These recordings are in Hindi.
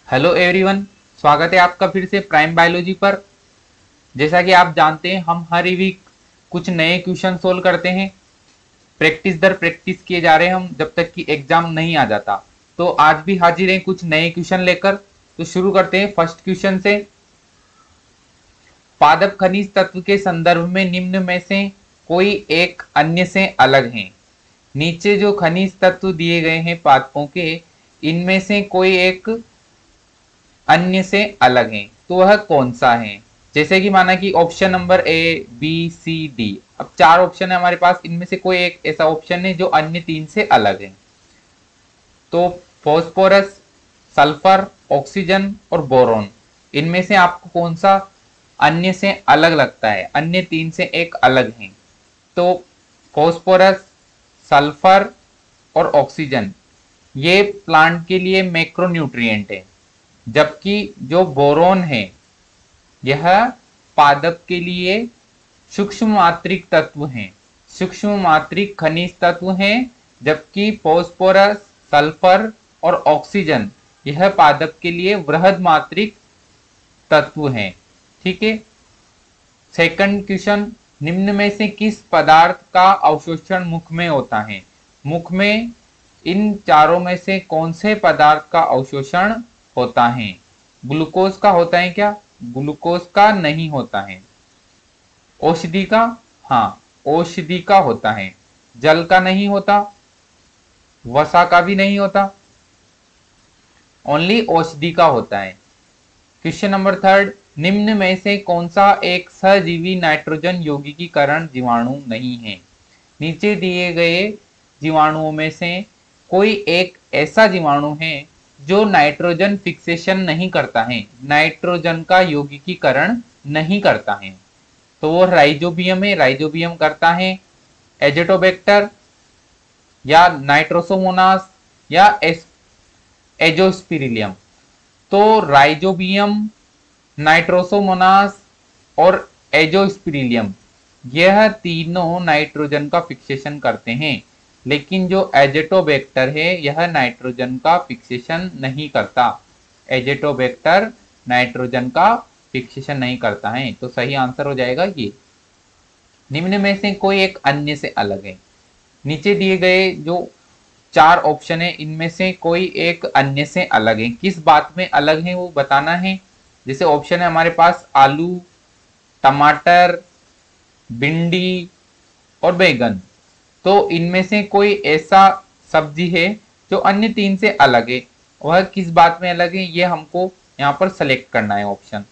हेलो एवरीवन, स्वागत है आपका फिर से प्राइम बायोलॉजी पर। जैसा कि आप जानते हैं, हम हर वीक कुछ नए क्वेश्चन सोल्व करते हैं। प्रैक्टिस दर प्रैक्टिस किए जा रहे हैं हम जब तक कि एग्जाम नहीं आ जाता। तो आज भी हाजिर हैं कुछ नए क्वेश्चन लेकर। तो शुरू करते हैं फर्स्ट क्वेश्चन से। पादप खनिज तत्व के संदर्भ में निम्न में से कोई एक अन्य से अलग है। नीचे जो खनिज तत्व दिए गए हैं पादपों के, इनमें से कोई एक अन्य से अलग है, तो वह कौन सा है। जैसे कि माना कि option number A B C D, अब चार ऑप्शन है हमारे पास, इनमें से कोई एक ऐसा ऑप्शन है जो अन्य तीन से अलग है। तो फॉस्फोरस, सल्फर, ऑक्सीजन और बोरॉन, इनमें से आपको कौन सा अन्य से अलग लगता है, अन्य तीन से एक अलग है। तो फॉस्फोरस, सल्फर और ऑक्सीजन ये प्लांट के लिए मैक्रोन्यूट्रिएंट है, जबकि जो बोरोन है यह पादप के लिए सूक्ष्म मात्रिक तत्व हैं, सूक्ष्म मात्रिक खनिज तत्व हैं। जबकि फॉस्फोरस, सल्फर और ऑक्सीजन यह पादप के लिए वृहद मात्रिक तत्व हैं। ठीक है। सेकंड क्वेश्चन, निम्न में से किस पदार्थ का अवशोषण मुख में होता है। मुख में इन चारों में से कौन से पदार्थ का अवशोषण होता है। ग्लूकोज का होता है क्या? ग्लूकोज का नहीं होता है। औषधि का? हाँ, औषधि का होता है। जल का नहीं होता, वसा का भी नहीं होता, ओनली औषधि का होता है। क्वेश्चन नंबर थर्ड, निम्न में से कौन सा एक सजीवी नाइट्रोजन यौगिकीकरण जीवाणु नहीं है। नीचे दिए गए जीवाणुओं में से कोई एक ऐसा जीवाणु है जो नाइट्रोजन फिक्सेशन नहीं करता है, नाइट्रोजन का यौगिकीकरण नहीं करता है। तो वो राइजोबियम है, राइजोबियम करता है। एजेटोबैक्टर या नाइट्रोसोमोनास या एजोस्पिरिलियम। तो राइजोबियम, नाइट्रोसोमोनास और एजोस्पिरिलियम यह तीनों नाइट्रोजन का फिक्सेशन करते हैं, लेकिन जो एजेटोबैक्टर है यह नाइट्रोजन का फिक्सेशन नहीं करता। एजेटोबैक्टर नाइट्रोजन का फिक्सेशन नहीं करता है। तो सही आंसर हो जाएगा ये। निम्न में से कोई एक अन्य से अलग है। नीचे दिए गए जो चार ऑप्शन है इनमें से कोई एक अन्य से अलग है। किस बात में अलग है वो बताना है। जैसे ऑप्शन है हमारे पास आलू, टमाटर, भिंडी और बैगन। तो इनमें से कोई ऐसा सब्जी है जो अन्य तीन से अलग है। वह किस बात में अलग है ये हमको यहाँ पर सेलेक्ट करना है ऑप्शन।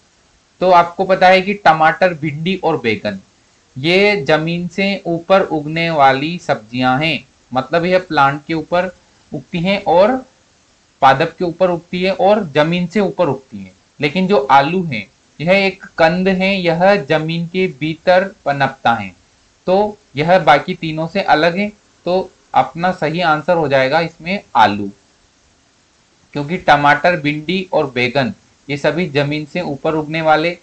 तो आपको पता है कि टमाटर, भिंडी और बैगन ये जमीन से ऊपर उगने वाली सब्जियां हैं, मतलब यह प्लांट के ऊपर उगती हैं और पादप के ऊपर उगती है और जमीन से ऊपर उगती है। लेकिन जो आलू है यह एक कंद है, यह जमीन के भीतर पनपता है। तो यह बाकी तीनों से अलग है। तो अपना सही आंसर हो जाएगा इसमें आलू, क्योंकि टमाटर, भिंडी और बैगन ये सभी जमीन से ऊपर उगने वाले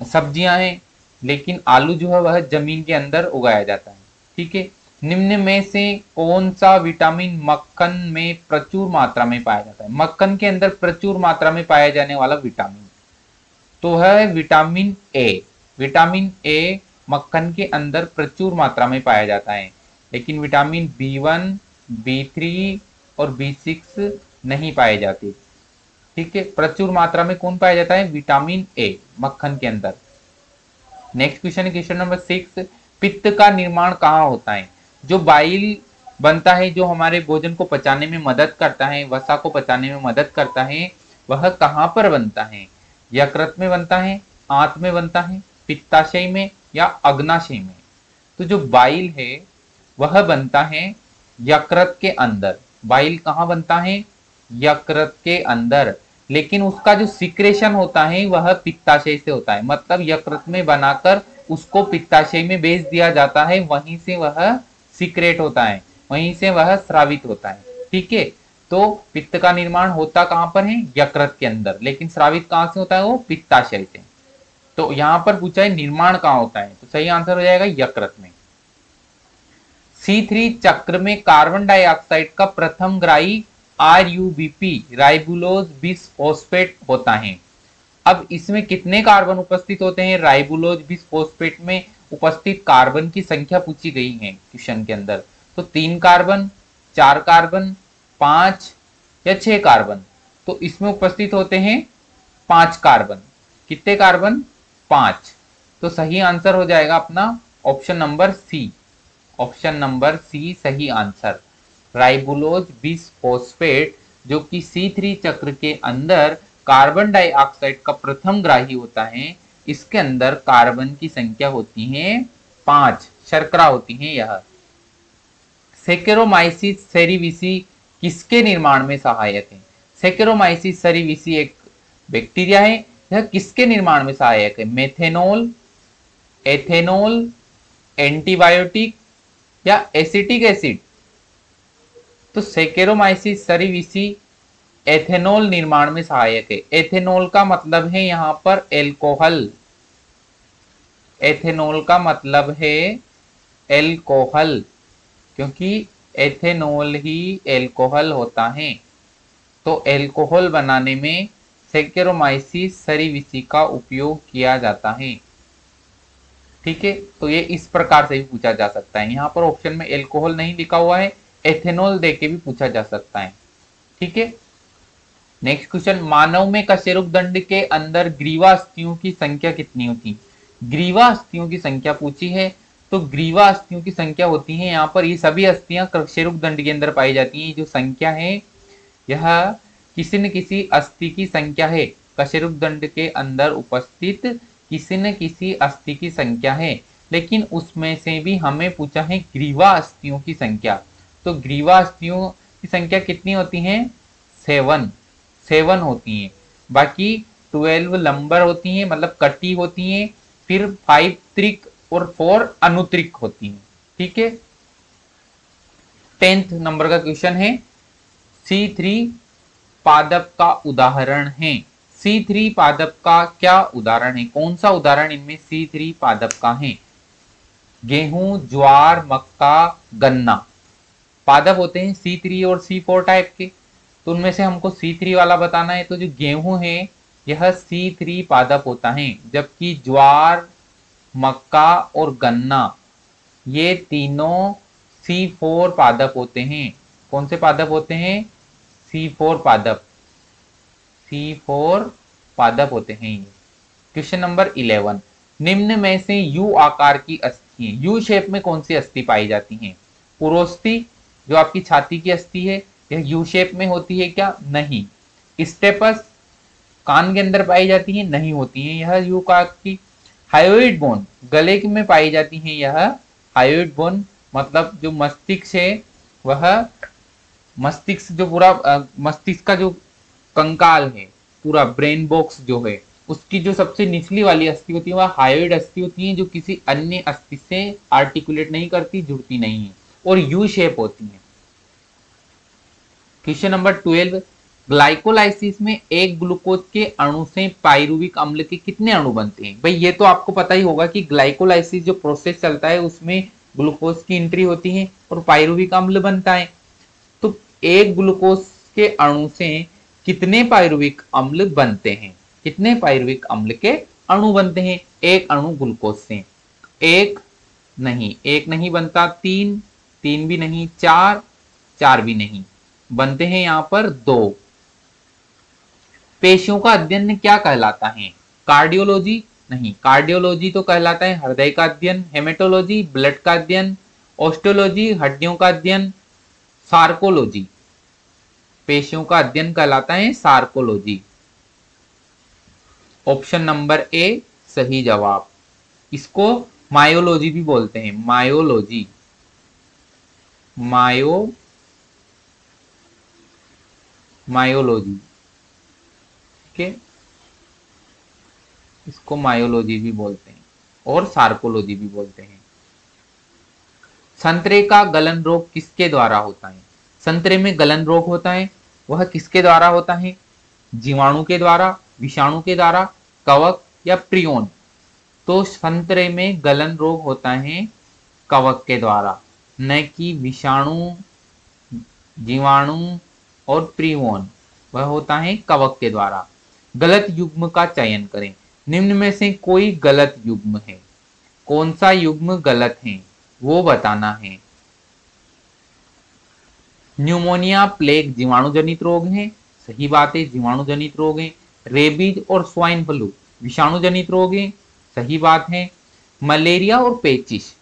सब्जियां हैं, लेकिन आलू जो है वह जमीन के अंदर उगाया जाता है। ठीक है। निम्न में से कौन सा विटामिन मक्खन में प्रचुर मात्रा में पाया जाता है। मक्खन के अंदर प्रचुर मात्रा में पाया जाने वाला विटामिन तो है विटामिन ए। विटामिन ए मक्खन के अंदर प्रचुर मात्रा में पाया जाता है, लेकिन विटामिन B1, B3 और B6 नहीं पाए जाते। ठीक है। प्रचुर मात्रा में कौन पाया जाता है? विटामिन ए मक्खन के अंदर। नेक्स्ट क्वेश्चन है क्वेश्चन नंबर 6, पित्त का निर्माण कहाँ होता है। जो बाइल बनता है, जो हमारे भोजन को पचाने में मदद करता है, वसा को पचाने में मदद करता है, वह कहाँ पर बनता है। यकृत में बनता है, आंत में बनता है, पित्ताशय में या अग्नाशय में। तो जो बाइल है वह बनता है यकृत के अंदर। बाइल कहाँ बनता है? यकृत के अंदर। लेकिन उसका जो सिक्रेशन होता है वह पित्ताशय से होता है, मतलब यकृत में बनाकर उसको पित्ताशय में भेज दिया जाता है, वहीं से वह सीक्रेट होता है, वहीं से वह स्रावित होता है। ठीक है। तो पित्त का निर्माण होता कहां पर है? यकृत के अंदर, लेकिन स्रावित कहां से होता है? वो पित्ताशय से। तो यहां पर पूछा है निर्माण कहां होता है, तो सही आंसर हो जाएगा यकृत में। C3 चक्र में कार्बन डाइऑक्साइड का प्रथम ग्राही RUBP राइबुलोज बिसफॉस्फेट होता है। अब इसमें कितने कार्बन उपस्थित होते हैं? राइबुलोज बिसफॉस्फेट में उपस्थित कार्बन की संख्या पूछी गई है क्वेश्चन के अंदर। तो 3 कार्बन, 4 कार्बन, 5 या 6 कार्बन। तो इसमें उपस्थित होते हैं 5 कार्बन। कितने कार्बन? 5। तो सही आंसर हो जाएगा अपना option number C. Option number C सही आंसर। राइबुलोज बिसफॉस्फेट जो कि C3 चक्र के अंदर कार्बन डाइऑक्साइड का प्रथम ग्राही होता है, इसके अंदर कार्बन की संख्या होती है 5, शर्करा होती है यह। सेकेरोमाइसिस सेरिविसी किसके निर्माण में सहायक है? सेकेरोमाइसिस सेरिविसी एक बैक्टीरिया है, यह किसके निर्माण में सहायक है? मेथेनॉल, एथेनॉल, एंटीबायोटिक या एसिटिक एसिड? तो सेकेरोमाइसिस सेरिविसी एथेनॉल निर्माण में सहायक है। एथेनॉल का मतलब है यहां पर एल्कोहल। एथेनॉल का मतलब है एल्कोहल, क्योंकि एथेनॉल ही एल्कोहल होता है। तो एल्कोहल बनाने में सेकेरोमाइसिस सेरिविसी का उपयोग किया जाता है। ठीक है, तो ये इस प्रकार से भी पूछा जा सकता है। यहाँ पर ऑप्शन में एल्कोहल नहीं लिखा हुआ है, एथेनॉल देके भी पूछा जा सकता है। ठीक है, नेक्स्ट क्वेश्चन, मानव में कशेरुक दंड के अंदर ग्रीवा अस्थियों की संख्या कितनी होती? ग्रीवा अस्थियों की संख्या पूछी है, तो ग्रीवा अस्थियों की संख्या होती है यहाँ पर, ये सभी अस्थियां कशेरुक दंड के अंदर पाई जाती हैं। जो संख्या है यह किसी न किसी अस्थि की संख्या है। कशेरुक दंड के अंदर उपस्थित किसी न किसी अस्थि की संख्या है, लेकिन उसमें से भी हमें पूछा है ग्रीवा अस्थियों की संख्या। तो ग्रीवा अस्थियों की संख्या कितनी होती है? 7 होती हैं। बाकी 12 लंबर होती हैं, मतलब कटी होती हैं, फिर 5 त्रिक और 4 अनुत्रिक होती हैं। ठीक है, 10th नंबर का क्वेश्चन है, C3 पादप का उदाहरण है। C3 पादप का क्या उदाहरण है? कौन सा उदाहरण इनमें C3 पादप का है? गेहूं, ज्वार, मक्का, गन्ना पादप होते हैं C3 और C4 टाइप के। तो उनमें से हमको C3 वाला बताना है। तो जो गेहूं है यह C3 पादप होता है, जबकि ज्वार, मक्का और गन्ना ये तीनों C4 पादप होते हैं। कौन से पादप होते हैं? C4 पादप। C4 पादप होते हैं ये। क्वेश्चन नंबर 11, निम्न में से U आकार की अस्थि, U शेप में कौन सी अस्थि पाई जाती है? पुरोस्थि जो आपकी छाती की अस्थि है, यह U शेप में होती है क्या? नहीं। स्टेपस कान के अंदर पाई जाती है? नहीं होती है यह U आकार की। हायोइड बोन गले में पाई जाती है, यह हायोइड बोन मतलब जो मस्तिष्क है वह मस्तिष्क जो पूरा मस्तिष्क का जो कंकाल है, पूरा ब्रेन बॉक्स जो है, उसकी जो सबसे निचली वाली अस्थि होती है वह हायोइड अस्थि होती है, जो किसी अन्य अस्थि से आर्टिकुलेट नहीं करती, जुड़ती नहीं है और यू शेप होती है। क्वेश्चन नंबर 12, ग्लाइकोलाइसिस में एक ग्लूकोज के अणु से पाइरुविक अम्ल के कितने अणु बनते हैं? भाई ये तो आपको पता ही होगा कि ग्लाइकोलाइसिस जो प्रोसेस चलता है उसमें ग्लूकोज की एंट्री होती है और पाइरुविक अम्ल बनता है। तो एक ग्लूकोज के अणु से कितने पाइरुविक अम्ल बनते हैं? कितने पाइरुविक अम्ल के अणु बनते हैं एक अणु ग्लूकोज से? एक नहीं बनता, 3 भी नहीं, 4 भी नहीं, बनते हैं यहां पर 2। पेशियों का अध्ययन क्या कहलाता है? कार्डियोलॉजी नहीं, कार्डियोलॉजी तो कहलाता है हृदय का अध्ययन। हेमेटोलॉजी ब्लड का अध्ययन। ऑस्टियोलॉजी हड्डियों का अध्ययन। सार्कोलॉजी पेशियों का अध्ययन कहलाता है सार्कोलॉजी। ऑप्शन नंबर ए सही जवाब। इसको मायोलॉजी भी बोलते हैं, मायोलॉजी। मायोलॉजी ठीक है, इसको मायोलॉजी भी बोलते हैं और सार्कोलॉजी भी बोलते हैं। संतरे का गलन रोग किसके द्वारा होता है? संतरे में गलन रोग होता है, वह किसके द्वारा होता है? जीवाणु के द्वारा, विषाणु के द्वारा, कवक या प्रियोन? तो संतरे में गलन रोग होता है कवक के द्वारा, न कि विषाणु, जीवाणु और प्रीवोन वह होता है कवक के द्वारा। गलत युग्म का चयन करें। निम्न में से कोई गलत युग्म है, कौन सा युग्म गलत है वो बताना है। न्यूमोनिया प्लेग जीवाणु जनित रोग है, सही बात है, जीवाणु जनित रोग है। रेबीज और स्वाइन फ्लू विषाणु जनित रोग है, सही बात है। मलेरिया और पेचिश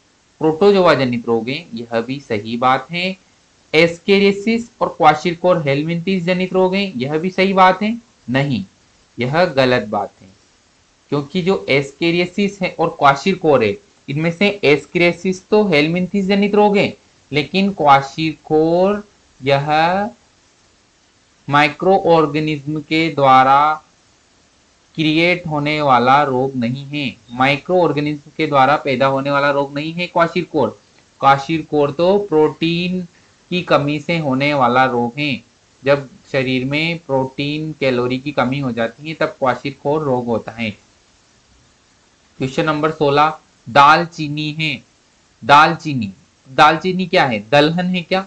प्रोटोजोआ जनित रोग है, यह भी सही बात है। एस्केरियासिस और क्वाशिरकोर हेलमिंथिस जनित रोग है, यह भी सही बात है। नहीं, यह गलत बात है, क्योंकि जो एस्केरियासिस है और क्वाशिरकोर है, इनमें से एस्केरियासिस तो हेलमिंथिस जनित रोग है, लेकिन क्वाशिरकोर यह माइक्रो ऑर्गेनिज्म के द्वारा क्रिएट होने वाला रोग नहीं है, माइक्रो ऑर्गेनिज्म के द्वारा पैदा होने वाला रोग नहीं है क्वाशिरकोर। क्वाशिरकोर तो प्रोटीन की कमी से होने वाला रोग है। जब शरीर में प्रोटीन कैलोरी की कमी हो जाती है तब क्वाशिरकोर रोग होता है। क्वेश्चन नंबर 16, दालचीनी है। दालचीनी, दालचीनी क्या है, दलहन है क्या?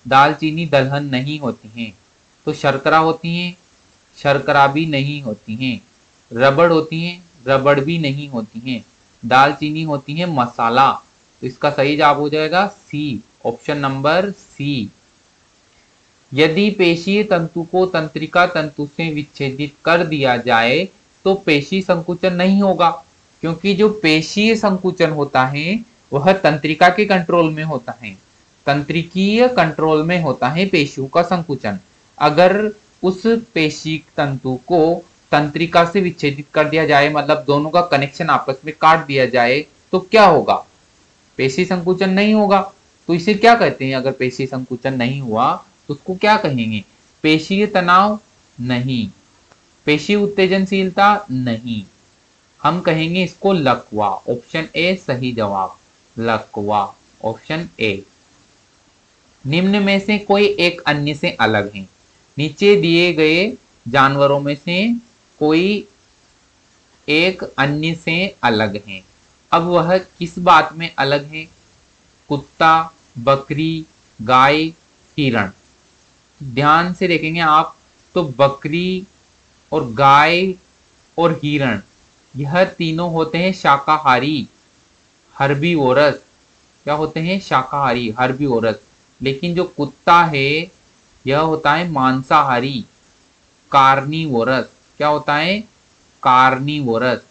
दालचीनी दलहन नहीं होती है। तो शर्करा होती है, शर्करा भी नहीं होती है। रबड़ होती है, रबड़ भी नहीं होती है। दालचीनी होती है मसाला। तो इसका सही जवाब हो जाएगा सी, ऑप्शन नंबर सी। यदि पेशीय तंतु को तंत्रिका तंतु से विच्छेदित कर दिया जाए तो पेशी संकुचन नहीं होगा, क्योंकि जो पेशीय संकुचन होता है वह तंत्रिका के कंट्रोल में होता है। तंत्रिकीय कंट्रोल में होता है पेशियों का संकुचन। अगर उस पेशी तंतु को तंत्रिका से विच्छेदित कर दिया जाए, मतलब दोनों का कनेक्शन आपस में काट दिया जाए, तो क्या होगा? पेशी संकुचन नहीं होगा। तो इसे क्या कहते हैं? अगर पेशी संकुचन नहीं हुआ तो उसको क्या कहेंगे? पेशीय तनाव नहीं, पेशी उत्तेजनशीलता नहीं, हम कहेंगे इसको लकवा। ऑप्शन ए सही जवाब, लकवा, ऑप्शन ए। निम्न में से कोई एक अन्य से अलग है। नीचे दिए गए जानवरों में से कोई एक अन्य से अलग है। अब वह किस बात में अलग है? कुत्ता, बकरी, गाय, हिरण। ध्यान से देखेंगे आप तो बकरी और गाय और हिरण यह तीनों होते हैं शाकाहारी, हर्बीवोरस। क्या होते हैं? शाकाहारी, हर्बीवोरस। लेकिन जो कुत्ता है यह होता है मांसाहारी, कार्निवोरस। क्या होता है? कार्निवोरस,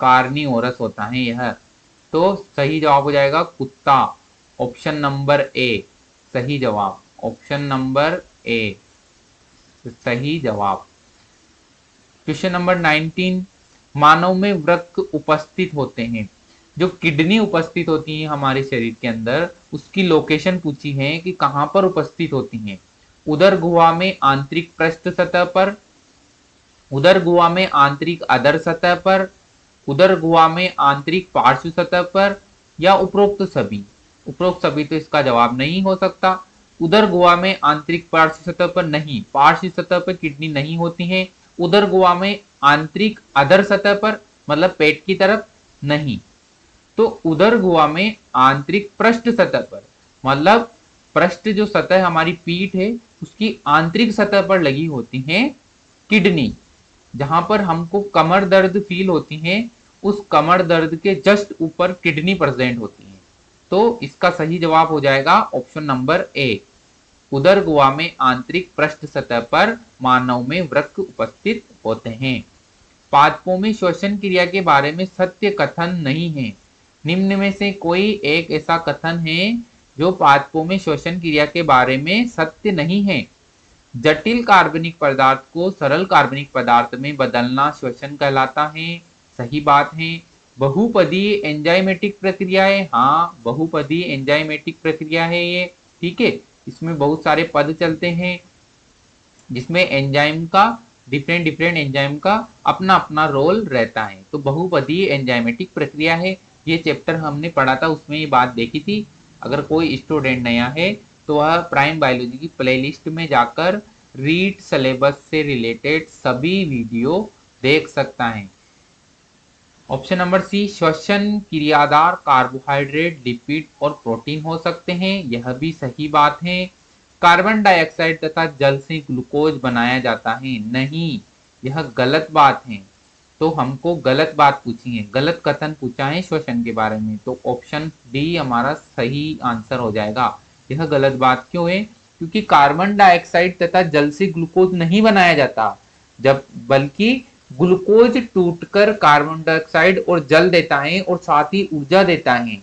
कार्निवोरस होता है यह। तो सही जवाब हो जाएगा कुत्ता, ऑप्शन नंबर ए सही जवाब, ऑप्शन नंबर ए सही जवाब। क्वेश्चन नंबर 19, मानव में वृक्क उपस्थित होते हैं। जो किडनी उपस्थित होती है हमारे शरीर के अंदर, उसकी लोकेशन पूछी है कि कहां पर उपस्थित होती हैं। उदर गुहा में आंतरिक पृष्ठ सतह पर, उदर गुहा में आंतरिक अधर सतह पर, उदर गुहा में आंतरिक पार्श्व सतह पर, या उपरोक्त सभी। उपरोक्त सभी तो इसका जवाब नहीं हो सकता। उदर गुहा में आंतरिक पार्श्व सतह पर नहीं, पार्श्व सतह पर किडनी नहीं होती है। उदर गुहा में आंतरिक अधर सतह पर, मतलब पेट की तरफ, नहीं। तो उदर गुहा में आंतरिक पृष्ठ सतह पर, मतलब पृष्ठ जो सतह हमारी पीठ है उसकी आंतरिक सतह पर लगी होती है किडनी। जहां पर हमको कमर दर्द फील होती है उस कमर दर्द के जस्ट ऊपर किडनी प्रेजेंट होती है। तो इसका सही जवाब हो जाएगा ऑप्शन नंबर ए, उदर गुहा में आंतरिक पृष्ठ सतह पर मानव में वृक्क उपस्थित होते हैं। पादपों में श्वसन क्रिया के बारे में सत्य कथन नहीं है। निम्न में से कोई एक ऐसा कथन है जो पादपों में श्वसन क्रिया के बारे में सत्य नहीं है। जटिल कार्बनिक पदार्थ को सरल कार्बनिक पदार्थ में बदलना श्वसन कहलाता है, सही बात है। बहुपदीय एंजाइमेटिक प्रक्रिया है, हाँ बहुपदीय एंजाइमेटिक प्रक्रिया है ये, ठीक है। इसमें बहुत सारे पद चलते हैं जिसमें एंजाइम का डिफरेंट एंजाइम का अपना अपना रोल रहता है। तो बहुपदीय एंजाइमेटिक प्रक्रिया है, ये चैप्टर हमने पढ़ा था उसमें ये बात देखी थी। अगर कोई स्टूडेंट नया है तो वह प्राइम बायोलॉजी की प्लेलिस्ट में जाकर रीड सिलेबस से रिलेटेड सभी वीडियो देख सकता है। ऑप्शन नंबर सी, श्वसन क्रियादार कार्बोहाइड्रेट, लिपिड और प्रोटीन हो सकते हैं, यह भी सही बात है। कार्बन डाइऑक्साइड तथा जल से ग्लूकोज बनाया जाता है, नहीं, यह गलत बात है। तो हमको गलत बात पूछी है, गलत कथन पूछा है श्वसन के बारे में, तो ऑप्शन डी हमारा सही आंसर हो जाएगा। यह गलत बात क्यों है? क्योंकि कार्बन डाइऑक्साइड तथा जल से ग्लूकोज नहीं बनाया जाता, जब बल्कि ग्लूकोज टूटकर कार्बन डाइऑक्साइड और जल देता है और साथ ही ऊर्जा देता है।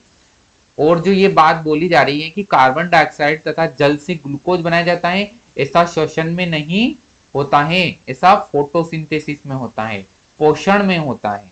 और जो ये बात बोली जा रही है कि कार्बन डाइऑक्साइड तथा जल से ग्लूकोज बनाया जाता है, ऐसा श्वसन में नहीं होता है, ऐसा फोटोसिंथेसिस में होता है, पोषण में होता है।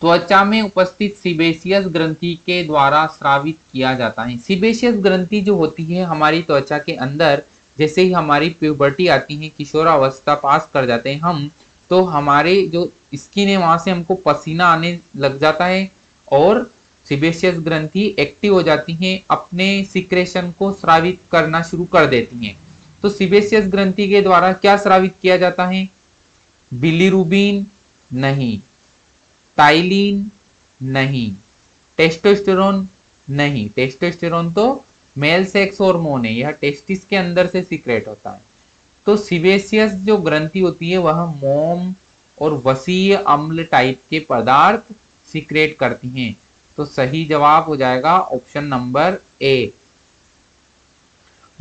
त्वचा में उपस्थित सीबेशियस ग्रंथि के द्वारा स्रावित किया जाता है। सीबेशियस ग्रंथि जो होती है हमारी त्वचा के अंदर, जैसे ही हमारी प्यूबर्टी आती है, किशोरावस्था पास कर जाते हैं हम, तो हमारे जो स्किन है वहां से हमको पसीना आने लग जाता है और सीबेशियस ग्रंथि एक्टिव हो जाती हैं, अपने सिक्रेशन को स्रावित करना शुरू कर देती हैं। तो सीबेशियस ग्रंथि के द्वारा क्या स्रावित किया जाता है? बिलीरुबिन नहीं, टाइलिन नहीं, टेस्टोस्टेरोन नहीं। टेस्टोस्टेरोन तो मेल सेक्स हार्मोन है, यह टेस्टिस के अंदर से सीक्रेट होता है। तो सीबेशियस जो ग्रंथि होती है वह मोम और वसीय अम्ल टाइप के पदार्थ सीक्रेट करती हैं। तो सही जवाब हो जाएगा ऑप्शन नंबर ए।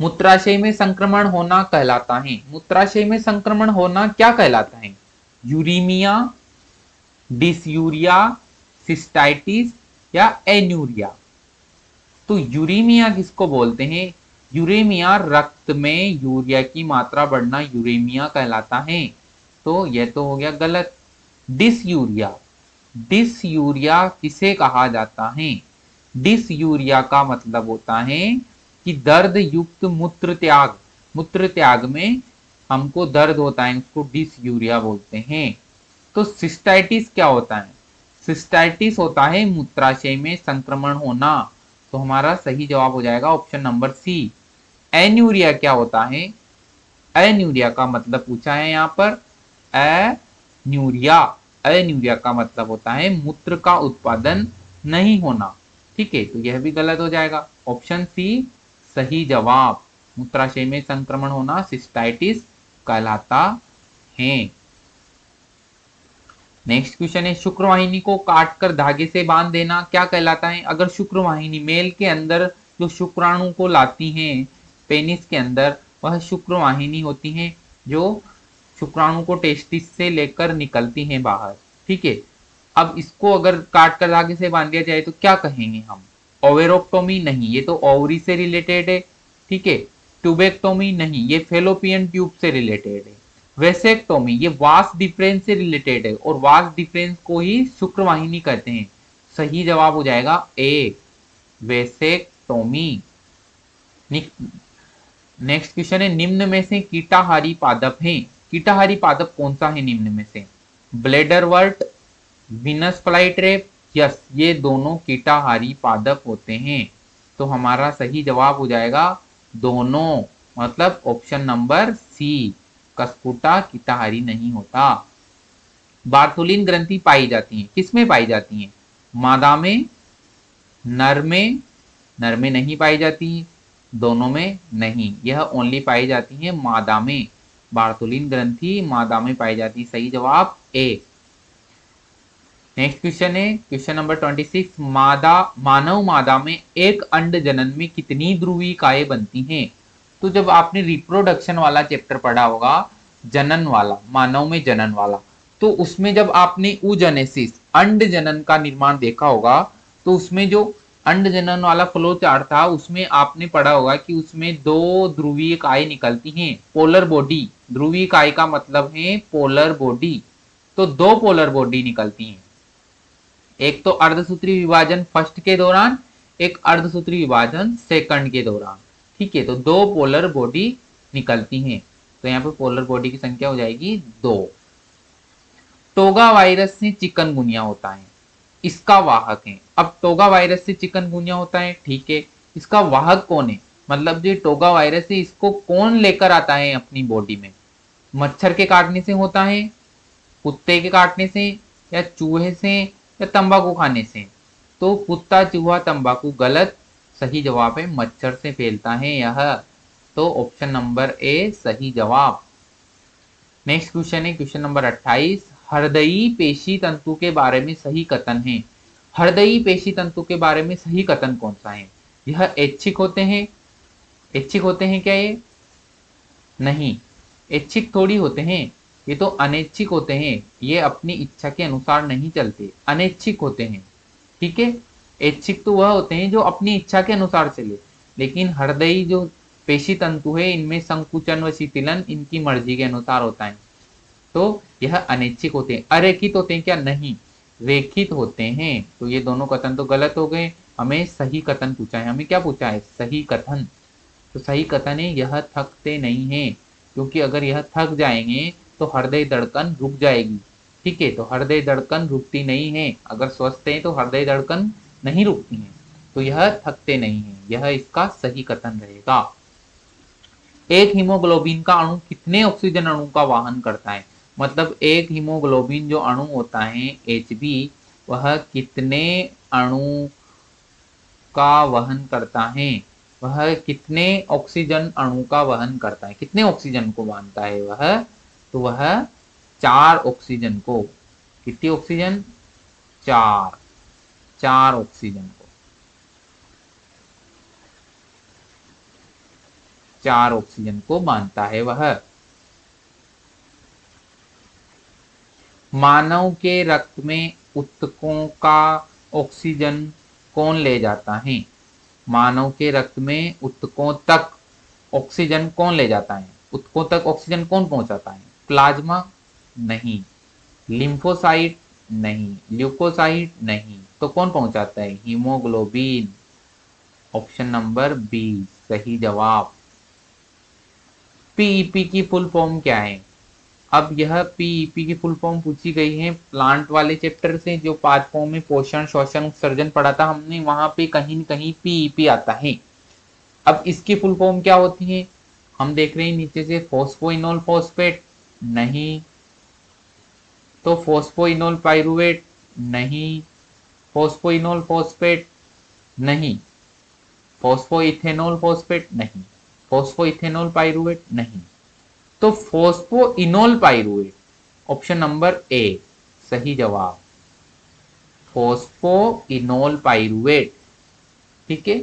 मूत्राशय में संक्रमण होना कहलाता है। मूत्राशय में संक्रमण होना क्या कहलाता है? यूरीमिया, डिसयूरिया, सिस्टाइटिस या एन्यूरिया। तो यूरीमिया किसको बोलते हैं? यूरेमिया रक्त में यूरिया की मात्रा बढ़ना यूरेमिया कहलाता है। तो यह तो हो गया गलत। डिसयूरिया, डिसयूरिया किसे कहा जाता है? डिसयूरिया का मतलब होता है कि दर्द युक्त मूत्र त्याग, मूत्र त्याग में हमको दर्द होता है, उसको डिसयूरिया बोलते हैं। तो सिस्टाइटिस क्या होता है? सिस्टाइटिस होता है मूत्राशय में संक्रमण होना। तो हमारा सही जवाब हो जाएगा ऑप्शन नंबर सी। एन्यूरिया क्या होता है? एन्यूरिया का मतलब पूछा है यहाँ पर एन्यूरिया। एन्यूरिया का मतलब होता है मूत्र का उत्पादन नहीं होना। ठीक है, तो यह भी गलत हो जाएगा। ऑप्शन सी सही जवाब। मूत्राशय में संक्रमण होना सिस्टाइटिस कहलाता है। नेक्स्ट क्वेश्चन है, शुक्रवाहिनी को काटकर धागे से बांध देना क्या कहलाता है? अगर शुक्रवाहिनी मेल के अंदर जो शुक्राणु को लाती हैं पेनिस के अंदर, वह शुक्रवाहिनी होती है जो शुक्राणु को टेस्टिस से लेकर निकलती हैं बाहर। ठीक है, अब इसको अगर काट कर धागे से बांध दिया जाए तो क्या कहेंगे हम? ओवेरोक्टोमी नहीं, ये तो ओवरी से रिलेटेड है। ठीक है, ट्यूबेक्टोमी नहीं, ये फेलोपियन ट्यूब से रिलेटेड है। वेसेक्टोमी ये वास डिफरेंस से रिलेटेड है और वास डिफरेंस को ही शुक्रवाहिनी कहते हैं। सही जवाब हो जाएगा ए, वेसेक्टोमी। नेक्स्ट क्वेश्चन है, निम्न में से कीटाहारी पादप है। कीटाहारी पादप कौन सा है निम्न में से? ब्लेडरवर्ट, विनस फ्लाईट्रैप। यस, ये दोनों कीटाहारी पादप होते हैं। तो हमारा सही जवाब हो जाएगा दोनों, मतलब ऑप्शन नंबर सी। कस्कुटा कीटाहारी नहीं होता। बार्थोलिन ग्रंथि पाई जाती है, किसमें पाई जाती है? मादा में, नर में? नर में नहीं पाई जाती, दोनों में नहीं, यह ओनली पाई जाती है मादा में। बार्थोलिन ग्रंथि मादा में पाई जाती है। सही जवाब ए। नेक्स्ट क्वेश्चन है क्वेश्चन नंबर 26, मानव मादा में एक अंड जनन में कितनी ध्रुवीय इकाइयां बनती हैं? तो जब आपने रिप्रोडक्शन वाला चैप्टर पढ़ा होगा, जनन वाला, मानव में जनन वाला, तो उसमें जब आपने ऊजेनेसिस अंड जनन का निर्माण देखा होगा, तो उसमें जो अंड जनन वाला फ्लो चार्ट था उसमें आपने पढ़ा होगा कि उसमें दो ध्रुवीय इकाई निकलती हैं, पोलर बॉडी। ध्रुवीय इकाई का मतलब है पोलर बॉडी। तो दो पोलर बॉडी निकलती हैं, एक तो अर्धसूत्री विभाजन फर्स्ट के दौरान, एक अर्धसूत्री विभाजन सेकंड के दौरान। ठीक है, तो दो पोलर बॉडी निकलती हैं। तो यहाँ पे पोलर बॉडी की संख्या हो जाएगी 2। टोगा वायरस से चिकनगुनिया होता है, इसका वाहक है। अब टोगा वायरस से चिकनगुनिया होता है, ठीक है, इसका वाहक कौन है? मतलब जो टोगा वायरस है इसको कौन लेकर आता है अपनी बॉडी में? मच्छर के काटने से होता है, कुत्ते के काटने से या चूहे से या तंबाकू खाने से? तो कुत्ता, चूहा, तंबाकू गलत, सही जवाब है मच्छर से फैलता है यह। तो ऑप्शन नंबर ए सही जवाब। नेक्स्ट क्वेश्चन है क्वेश्चन नंबर 28। हृदयी पेशी तंतु के बारे में सही कथन है। हृदयी पेशी तंतु के बारे में सही कथन कौन सा है? यह ऐच्छिक होते हैं। ऐच्छिक होते हैं क्या ये? नहीं, ऐच्छिक थोड़ी होते हैं, ये तो अनैच्छिक होते हैं। ये अपनी इच्छा के अनुसार नहीं चलते, अनैच्छिक होते हैं। ठीक है, ऐच्छिक तो वह होते हैं जो अपनी इच्छा के अनुसार चले, लेकिन हृदयी जो पेशी तंतु है इनमें संकुचन व शिथिलन इनकी मर्जी के अनुसार होता है। तो यह अनैच्छिक होते हैं। अरेखित होते हैं क्या? नहीं, रेखित होते हैं। तो ये दोनों कथन तो गलत हो गए। हमें सही कथन पूछा है। हमें क्या पूछा है? सही कथन। तो सही कथन है यह थकते नहीं है, क्योंकि अगर यह थक जाएंगे तो हृदय धड़कन रुक जाएगी। ठीक है, तो हृदय धड़कन रुकती नहीं है। अगर स्वस्थ है तो हृदय धड़कन नहीं रुकती है, तो यह थकते नहीं है। यह इसका सही कथन रहेगा। एक हीमोग्लोबिन का अणु कितने ऑक्सीजन अणु का वहन करता है? मतलब एक हीमोग्लोबिन जो अणु होता है Hb, वह कितने अणु का वहन करता है? वह कितने ऑक्सीजन अणु का वहन करता है? कितने ऑक्सीजन को बांधता है वह? तो वह 4 ऑक्सीजन को। कितनी ऑक्सीजन? 4 ऑक्सीजन को। 4 ऑक्सीजन को बांधता है वह। मानव के रक्त में ऊतकों का ऑक्सीजन कौन ले जाता है? मानव के रक्त में ऊतकों तक ऑक्सीजन कौन ले जाता है? ऊतकों तक ऑक्सीजन कौन पहुंचाता है? प्लाज्मा? नहीं। लिम्फोसाइट? नहीं। ल्यूकोसाइट? नहीं। तो कौन पहुंचाता है? हीमोग्लोबिन। ऑप्शन नंबर बी सही जवाब। पीईपी की फुल फॉर्म क्या है? अब यह पीईपी की फुल फॉर्म पूछी गई है प्लांट वाले चैप्टर से, जो पार्ट फॉर्म में पोषण, श्वसन, उत्सर्जन पढ़ा था हमने, वहां पे कहीं न कहीं पीईपी आता है। अब इसकी फुल फॉर्म क्या होती है? हम देख रहे हैं नीचे से, फॉस्फोइनोल फॉस्फेट? नहीं। तो फॉस्फोइनोल पाइरुवेट? नहीं। Phosphoenol phosphate? नहीं। फॉस्फोइथेनॉल फॉस्फेट? नहीं। फॉस्फोइथेनॉल पाइरुवेट? नहीं। तो फॉस्फोइनोल पाइरुवेट, ऑप्शन नंबर ए सही जवाब। Phosphoenol pyruvate. ठीक है।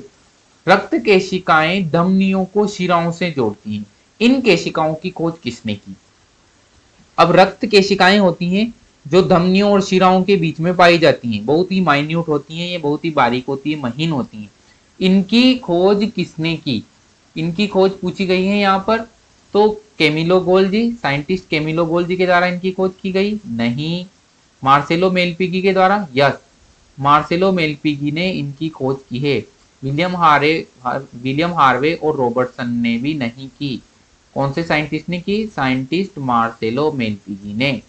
रक्त केशिकाएं धमनियों को शिराओं से जोड़ती हैं। इन केशिकाओं की खोज किसने की? अब रक्त केशिकाएं होती हैं जो धमनियों और शिराओं के बीच में पाई जाती हैं, बहुत ही माइन्यूट होती हैं, ये बहुत ही बारीक होती है, महीन होती हैं। इनकी खोज किसने की? इनकी खोज पूछी गई है यहाँ पर। तो Camillo Golgi, scientist Camillo Golgi के द्वारा इनकी खोज की गई? नहीं। मार्सेलो मेलपिगी के द्वारा? यस, मार्सेलो मेलपिगी ने इनकी खोज की है। विलियम हार्वे और रॉबर्टसन ने भी नहीं की। कौन से साइंटिस्ट ने की? साइंटिस्ट मार्सेलो मेलपिगी ने।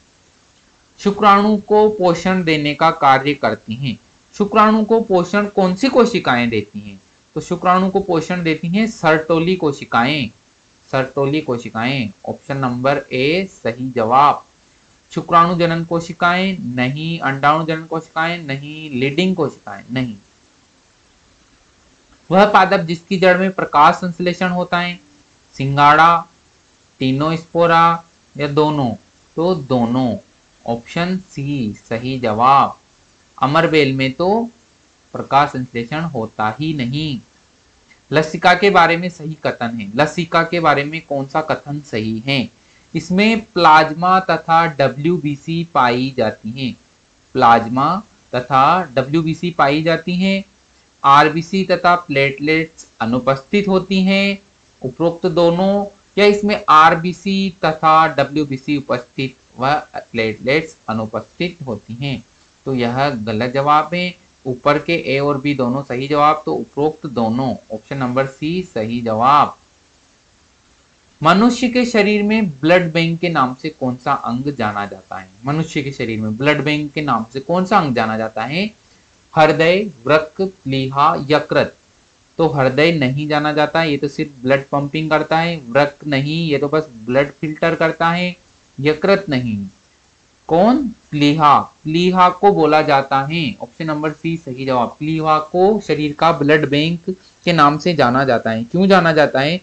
शुक्राणु को पोषण देने का कार्य करती हैं। शुक्राणु को पोषण कौन सी कोशिकाएं देती हैं? तो शुक्राणु को पोषण देती हैं सर्टोली कोशिकाएं। सर्टोली कोशिकाएं, ऑप्शन नंबर ए सही जवाब। शुक्राणु जनन कोशिकाएं? नहीं। अंडाणु जनन कोशिकाएं? नहीं। लीडिंग कोशिकाएं? नहीं। वह पादप जिसकी जड़ में प्रकाश संश्लेषण होता है? सिंगाड़ा, टीनोस्पोरा या दोनों? तो दोनों, ऑप्शन सी सही जवाब। अमरबेल में तो प्रकाश संश्लेषण होता ही नहीं। लसिका के बारे में सही कथन है। लसिका के बारे में कौन सा कथन सही है? इसमें प्लाज्मा तथा WBC पाई जाती हैं। प्लाज्मा तथा WBC पाई जाती हैं। RBC तथा प्लेटलेट्स अनुपस्थित होती हैं। उपरोक्त दोनों, या इसमें RBC तथा WBC उपस्थित व प्लेटलेट्स अनुपस्थित होती हैं? तो यह गलत जवाब है। ऊपर के ए और बी दोनों सही जवाब, तो उपरोक्त दोनों, ऑप्शन नंबर सी सही जवाब। मनुष्य के शरीर में ब्लड बैंक के नाम से कौन सा अंग जाना जाता है? मनुष्य के शरीर में ब्लड बैंक के नाम से कौन सा अंग जाना जाता है? हृदय, वृक्क, प्लीहा, यकृत? तो हृदय नहीं जाना जाता, ये तो सिर्फ ब्लड पंपिंग करता है। वृक्क नहीं, ये तो बस ब्लड फिल्टर करता है। यकृत नहीं, कौन? प्लीहा। प्लीहा को बोला जाता है, ऑप्शन नंबर सी सही जवाब। प्लीहा को शरीर का ब्लड बैंक के नाम से जाना जाता है। क्यों जाना जाता है?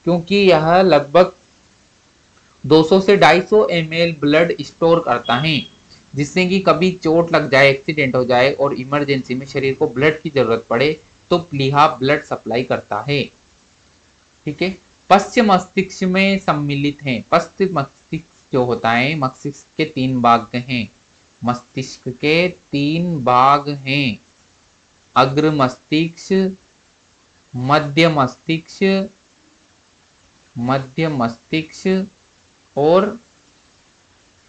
क्योंकि यह लगभग 200 से 250 ml ब्लड स्टोर करता है, जिससे कि कभी चोट लग जाए, एक्सीडेंट हो जाए और इमरजेंसी में शरीर को ब्लड की जरूरत पड़े तो प्लीहा ब्लड सप्लाई करता है। ठीक है। पश्च मस्तिष्क में सम्मिलित है। पश्च मस्तिष्क जो होता है, मस्तिष्क के 3 भाग हैं। मस्तिष्क के 3 भाग हैं, अग्र मस्तिष्क, मध्य मस्तिष्क और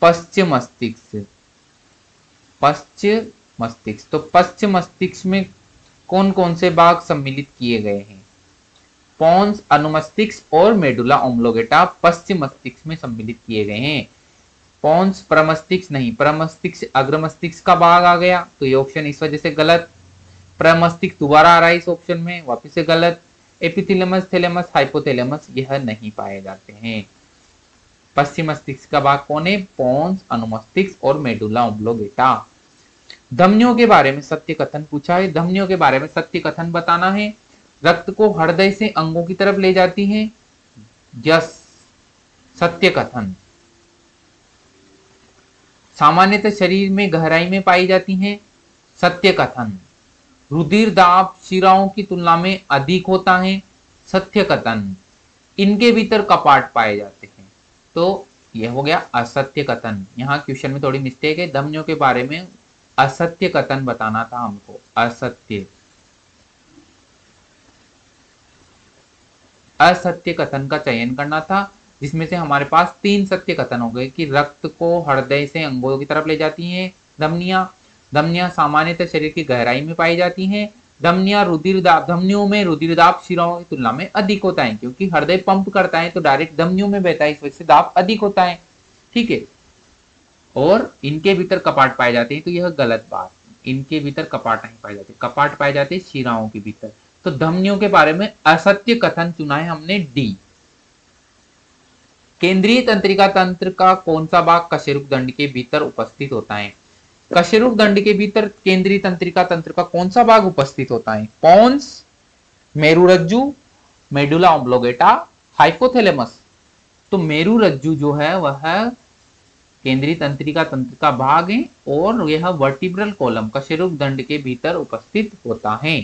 पश्च मस्तिष्क। पश्च मस्तिष्क, तो पश्च मस्तिष्क में कौन कौन से भाग सम्मिलित किए गए हैं? पोन्स, अनुमस्तिष्क और मेडुला ओब्लोंगेटा पश्च मस्तिष्क में सम्मिलित किए गए हैं। पोन्स प्रमस्तिष्क नहीं, प्रमस्तिष्क अग्र मस्तिष्क का भाग आ गया, तो ये ऑप्शन इस वजह से गलत। प्रमस्तिष्क दोबारा आ रहा है इस ऑप्शन में, वापिस से गलत। एपिथैलेमस, थैलेमस, हाइपोथैलेमस यह नहीं पाए जाते हैं। पश्चिम मस्तिष्क का भाग कौन है? पोन्स, अनुमस्तिष्क और मेडुला ओब्लोंगेटा। धमनियों के बारे में सत्य कथन पूछा है। धमनियों के बारे में सत्य कथन बताना है। रक्त को हृदय से अंगों की तरफ ले जाती है। यस, सत्य कथन। सामान्यतः शरीर में गहराई में पाई जाती हैं। सत्य कथन। रुधिर दाब शिराओं की तुलना में अधिक होता है। सत्य कथन। इनके भीतर कपाट पाए जाते हैं, तो यह हो गया असत्य कथन। यहाँ क्वेश्चन में थोड़ी मिस्टेक है, धमनियों के बारे में असत्य कथन बताना था हमको। असत्य कथन का चयन करना था, जिसमें से हमारे पास 3 सत्य कथन हो गए कि रक्त को हृदय से अंगों की तरफ ले जाती हैं धमनियां। धमनियां सामान्यतः शरीर की गहराई में पाई जाती हैं। धमनियां रुधिर दाब, धमनियों में रुधिर दाब शिराओं की तुलना में अधिक होता है, क्योंकि हृदय पंप करता है तो डायरेक्ट धमनियों में बहता है, इस वजह से दाब अधिक होता है। ठीक है। और इनके भीतर कपाट पाए जाते हैं, तो यह गलत बात। इनके भीतर कपाट नहीं पाए जाते, कपाट पाए जाते शिराओं के भीतर। तो धमनियों के बारे में असत्य कथन चुना है हमने, डी। केंद्रीय तंत्रिका तंत्र का कौन सा भाग कशेरुक दंड के भीतर उपस्थित होता है? कशेरुक दंड के भीतर केंद्रीय तंत्रिका तंत्र का कौन सा भाग उपस्थित होता है? पोन्स, मेरुरज्जु, मेडुला ओब्लोंगेटा, हाइपोथैलेमस। तो मेरुरज्जु जो है वह केंद्रीय तंत्रिका तंत्र का भाग है और यह वर्टिब्रल कॉलम कशेरुक दंड के भीतर उपस्थित होता है।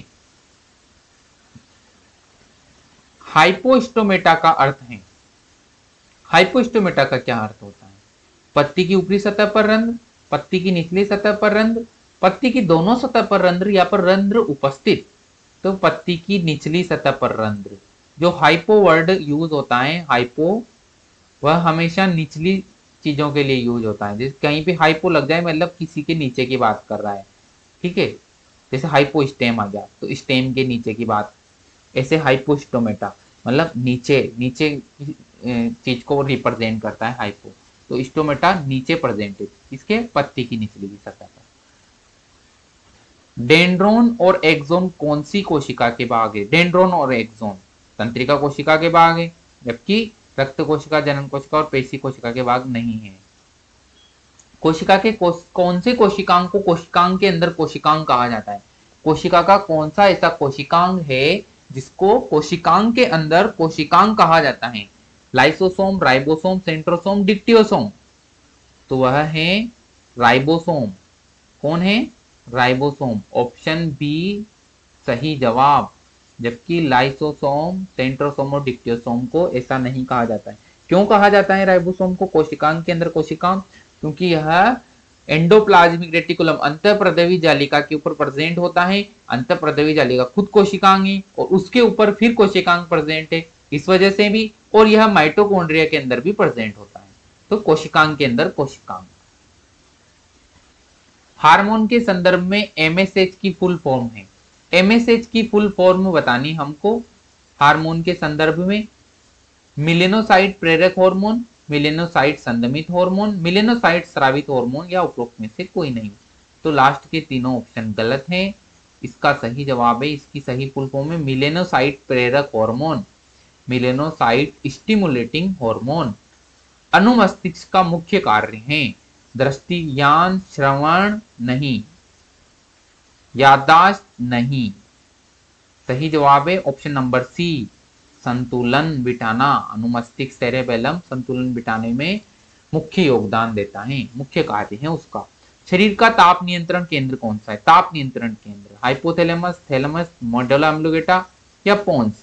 हाइपोस्टोमेटा का अर्थ है, हाइपोस्टोमेटा का क्या अर्थ होता है? पत्ती की ऊपरी सतह पर रंध्र, पत्ती की निचली सतह पर रंध्र, पत्ती की दोनों सतह पर रंध्र या पर रंध्र उपस्थित। तो पत्ती की निचली सतह पर रंध्र। जो हाइपो वर्ड यूज होता है, हाइपो, वह हमेशा निचली चीजों के लिए यूज होता है। जैसे कहीं पे हाइपो लग जाए मतलब किसी के नीचे की बात कर रहा है। ठीक है। जैसे हाइपो स्टेम आ गया तो स्टेम के नीचे की बात, ऐसे हाइपोस्टोमेटा मतलब नीचे नीचे चीज को रिप्रेजेंट करता है हाइपो। तो स्टोमेटा नीचे प्रेजेंटेड, इसके पत्ती की निचली सतह पर। डेंड्रोन और एक्सोन कौन सी कोशिका के भाग है? डेंड्रोन और एक्सोन तंत्रिका कोशिका के भाग है, जबकि रक्त कोशिका, जनन कोशिका और पेशी कोशिका के भाग नहीं है। कोशिका के कौन से कोशिकांग को कोशिकांग के अंदर कोशिकांग कहा जाता है? कोशिका का कौन सा ऐसा कोशिकांग है जिसको कोशिकांग के अंदर कोशिकांग कहा जाता है? Lysosome, ribosome, centrosome, dictyosome. तो वह है राइबोसोम। कौन है? राइबोसोम। ऑप्शन बी सही जवाब। जबकि लाइसोसोम, सेंट्रोसोम और डिक्टियोसोम को ऐसा नहीं कहा जाता है। क्यों कहा जाता है राइबोसोम को कोशिकांग के अंदर कोशिकांग? क्योंकि यह एंडोप्लाज्मिक रेटिकुलम अंतःप्रदवी जालिका के ऊपर प्रेजेंट होता है। अंतःप्रदवी जालिका खुद कोशिकांग है और उसके ऊपर फिर कोशिकांग प्रेजेंट है, इस वजह से भी। और यह माइटोकॉन्ड्रिया के अंदर भी प्रेजेंट होता है, तो कोशिकांग के अंदर कोशिकांग। हार्मोन के संदर्भ में एमएसएच की फुल फॉर्म है। एमएसएच की फुल फॉर्म बतानी हमको हार्मोन के संदर्भ में। मिलेनोसाइट प्रेरक हार्मोन, मिलेनोसाइट संदमित हार्मोन, मिलेनोसाइट स्रावित हार्मोन या उपरोक्त में से कोई नहीं। तो लास्ट के तीनों ऑप्शन गलत हैं। इसका सही जवाब है, इसकी सही फुल फॉर्म है मिलेनोसाइट प्रेरक हार्मोन, मिलेनोसाइट स्टिमुलेटिंग हार्मोन। अनुमस्तिष्क का मुख्य कार्य है। दृष्टि ज्ञान श्रवण नहीं, याददाश्त नहीं। सही जवाब है ऑप्शन नंबर सी, संतुलन बिठाना। अनुमस्तिष्क सेरेबेलम संतुलन बिठाने में मुख्य योगदान देता है, मुख्य कार्य है उसका। शरीर का ताप नियंत्रण केंद्र कौन सा है? ताप नियंत्रण केंद्र हाइपोथैलेमस, थैलेमस, मेडुला ऑब्लिंगेटा या पोन्स?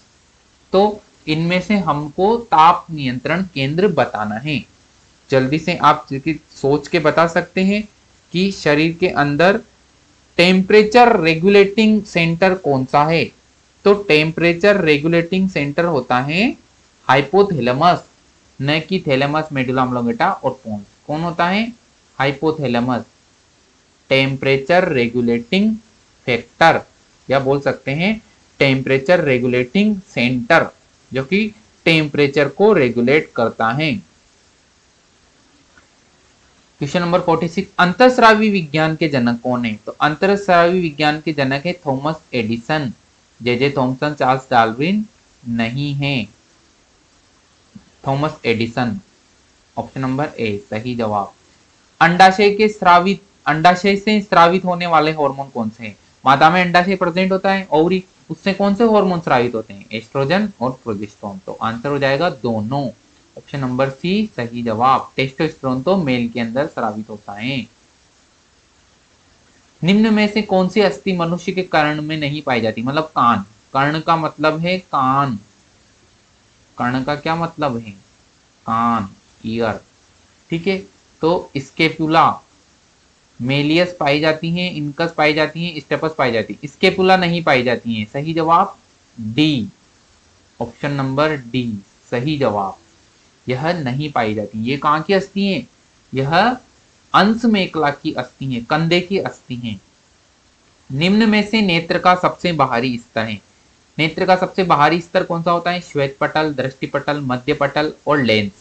तो इनमें से हमको ताप नियंत्रण केंद्र बताना है। जल्दी से आप सोच के बता सकते हैं कि शरीर के अंदर टेम्परेचर रेगुलेटिंग सेंटर कौन सा है? तो टेम्परेचर रेगुलेटिंग सेंटर होता है हाइपोथैलेमस, न कि थैलेमस, मेडुला ऑब्लिंगेटा और पोन्स। कौन होता है? हाइपोथैलेमस। टेम्परेचर रेगुलेटिंग फैक्टर या बोल सकते हैं टेम्परेचर रेगुलेटिंग सेंटर, जो कि टेम्परेचर को रेगुलेट करता है। क्वेश्चन नंबर 46, अंतरस्रावी विज्ञान के जनक कौन है? तो अंतरस्रावी विज्ञान के जनक है Thomas Edison. J Thomson, Charles Darwin नहीं है, थॉमस एडिसन। ऑप्शन नंबर ए सही जवाब। अंडाशय से स्रावित होने वाले हार्मोन कौन से हैं? मादा में अंडाशय प्रेजेंट होता है, ओवरी, उससे कौन से हार्मोन स्रावित होते हैं? एस्ट्रोजन और प्रोजेस्टेरोन। तो आंसर हो जाएगा दोनों, ऑप्शन नंबर सी सही जवाब। टेस्टोस्टेरोन तो मेल के अंदर स्रावित होता है। निम्न में से कौन सी अस्थि मनुष्य के कर्ण में नहीं पाई जाती? मतलब कान, कर्ण का मतलब है कान, कर्ण का क्या मतलब है? कान, ईयर। ठीक है, तो स्केपुला, मेलियस पाई जाती हैं, इनकस पाई जाती हैं, स्टेपस पाई जाती है, स्केपुला नहीं पाई जाती हैं। सही जवाब डी, ऑप्शन नंबर डी सही जवाब। यह नहीं पाई जाती। ये कहाँ की अस्थि है? यह अंश मेखला की अस्थि है, कंधे की अस्थि है। निम्न में से नेत्र का सबसे बाहरी स्तर है? नेत्र का सबसे बाहरी स्तर कौन सा होता है? श्वेत पटल, दृष्टि पटल, मध्य पटल और लेंस।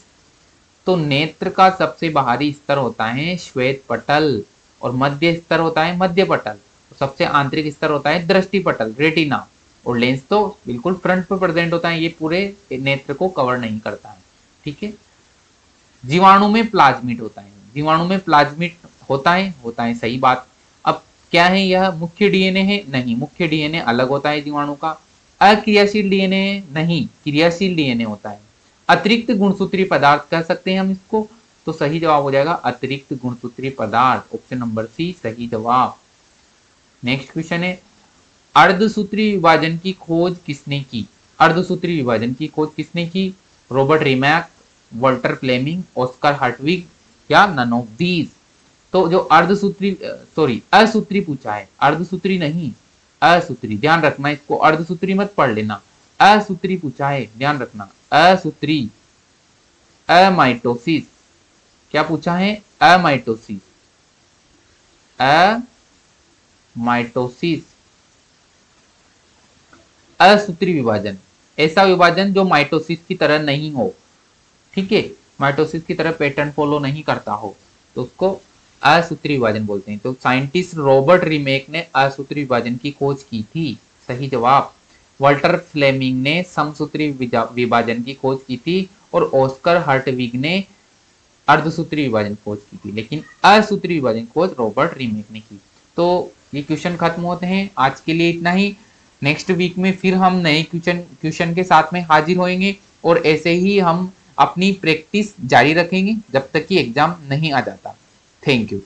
तो नेत्र का सबसे बाहरी स्तर होता है श्वेत पटल और मध्य स्तर होता है मध्य पटल। सबसे आंतरिक स्तर होता है दृष्टि पटल, रेटिना। और लेंस तो बिल्कुल फ्रंट पे प्रेजेंट होता है, ये पूरे नेत्र को कवर नहीं करता है। ठीक है, जीवाणु में प्लाज्मिड होता है। जीवाणु में प्लाज्मिड होता है सही बात। अब क्या है, यह मुख्य डीएनए है? नहीं, मुख्य डीएनए अलग होता है जीवाणु का। अक्रियाशील डीएनए नहीं, क्रियाशील डीएनए होता है। अतिरिक्त गुणसूत्री पदार्थ कह सकते हैं हम इसको। तो सही जवाब हो जाएगा अतिरिक्त गुणसूत्री पदार्थ, ऑप्शन नंबर सी सही जवाब। नेक्स्ट क्वेश्चन है, अर्धसूत्री विभाजन की खोज किसने की? अर्धसूत्री विभाजन की खोज किसने की? Robert Remak, Walter Flemming, Oscar Hertwig या नन ऑफ दीज? तो जो असूत्री पूछा है, अर्धसूत्री नहीं, असूत्री, ध्यान रखना इसको, अर्धसूत्री मत पढ़ लेना। असूत्री पूछा है, ध्यान रखना, असूत्री। अमाइटोसिस, क्या पूछा है? अमाइटोसिस, अमाइटोसिस। असूत्री विभाजन, ऐसा विभाजन जो माइटोसिस की तरह नहीं हो। ठीक है, माइटोसिस की तरह पैटर्न फॉलो नहीं करता हो, तो उसको असूत्री विभाजन बोलते हैं। तो साइंटिस्ट रॉबर्ट रिमेक ने असूत्री विभाजन की खोज की थी, सही जवाब। वॉल्टर फ्लेमिंग ने समसूत्री विभाजन की खोज की थी और ऑस्कर हर्टविग ने अर्धसूत्री विभाजन खोज की थी, लेकिन असूत्री विभाजन खोज रॉबर्ट रिमेक ने की। तो ये क्वेश्चन खत्म होते हैं, आज के लिए इतना ही। नेक्स्ट वीक में फिर हम नए क्वेश्चन के साथ में हाजिर होंगे और ऐसे ही हम अपनी प्रैक्टिस जारी रखेंगे जब तक कि एग्जाम नहीं आ जाता। Thank you.